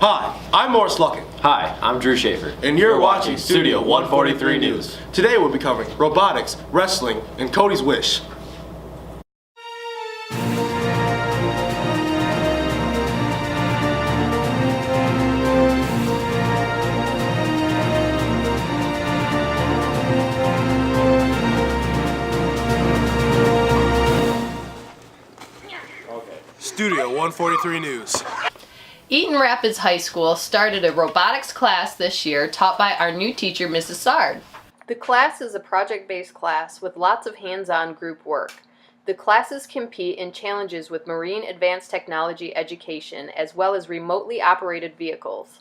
Hi, I'm Morris Luckett. Hi, I'm Drew Schaefer. And you're watching Studio 143 News. Today we'll be covering robotics, wrestling, and Codys Wish. Studio 143 News. Eaton Rapids High School started a robotics class this year taught by our new teacher, Mrs. Sard. The class is a project-based class with lots of hands-on group work. The classes compete in challenges with marine advanced technology education as well as remotely operated vehicles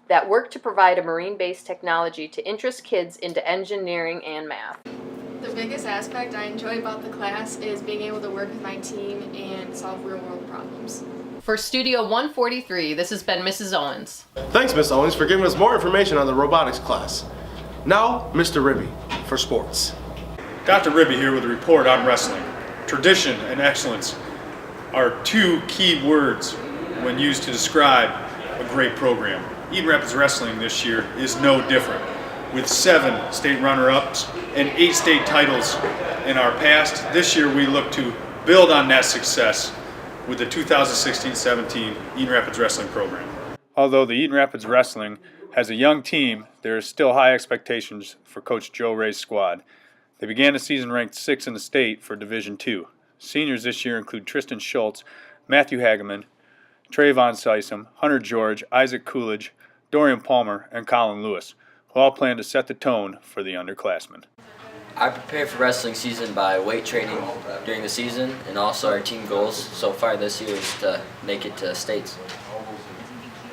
that work to provide a marine-based technology to interest kids into engineering and math. The biggest aspect I enjoy about the class is being able to work with my team and solve real-world problems. For Studio 143, this has been Mrs. Owens. Thanks, Miss Owens, for giving us more information on the robotics class. Now, Mr. Ribby for sports. Dr. Ribby here with a report on wrestling. Tradition and excellence are two key words when used to describe a great program. Eaton Rapids Wrestling this year is no different. With 7 state runner-ups and 8 state titles in our past, this year we look to build on that success with the 2016-17 Eaton Rapids Wrestling program. Although the Eaton Rapids Wrestling has a young team, there is still high expectations for Coach Joe Ray's squad. They began the season ranked 6th in the state for Division II. Seniors this year include Tristan Schultz, Matthew Hageman, Trayvon Sysom, Hunter George, Isaac Coolidge, Dorian Palmer, and Colin Lewis, who all plan to set the tone for the underclassmen. I prepare for wrestling season by weight training during the season, and also our team goals so far this year is to make it to states.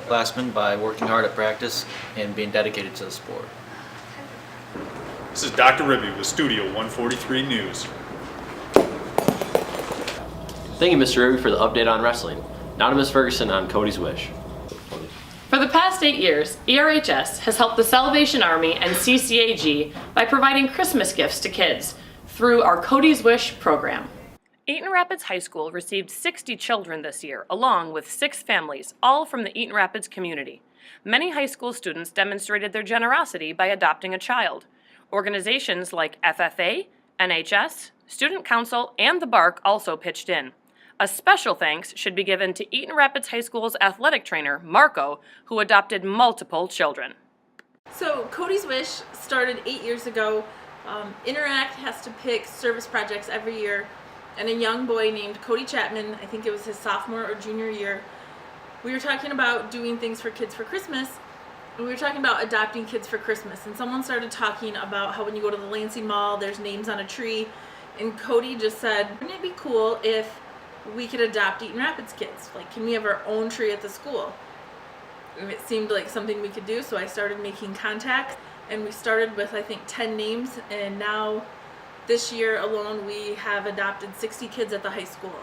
Classmen by working hard at practice and being dedicated to the sport. This is Dr. Ribby with Studio 143 News. Thank you, Mr. Ribby, for the update on wrestling. Now to Ms. Ferguson on Codys Wish. For the past 8 years, ERHS has helped the Salvation Army and CCAG by providing Christmas gifts to kids through our Codys Wish program. Eaton Rapids High School received 60 children this year, along with 6 families, all from the Eaton Rapids community. Many high school students demonstrated their generosity by adopting a child. Organizations like FFA, NHS, Student Council, and the BARC also pitched in. A special thanks should be given to Eaton Rapids High School's athletic trainer, Marco, who adopted multiple children. So Codys Wish started 8 years ago. Interact has to pick service projects every year, and a young boy named Cody Chapman, I think it was his sophomore or junior year, we were talking about doing things for kids for Christmas, and we were talking about adopting kids for Christmas, and someone started talking about how when you go to the Lansing Mall, there's names on a tree, and Cody just said, wouldn't it be cool if we could adopt Eaton Rapids kids? Like, can we have our own tree at the school? And it seemed like something we could do, so I started making contacts, and we started with, I think, 10 names, and now this year alone we have adopted 60 kids at the high school.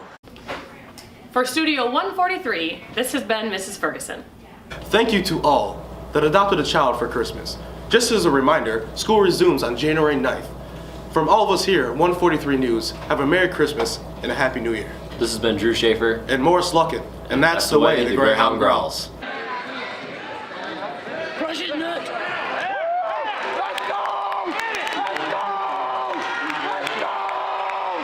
For Studio 143, this has been Mrs. Ferguson. Thank you to all that adopted a child for Christmas. Just as a reminder, school resumes on January 9th. From all of us here at 143 News, have a Merry Christmas and a Happy New Year. This has been Drew Schaefer And Morris Luckett, and that's the way the Greyhound growls.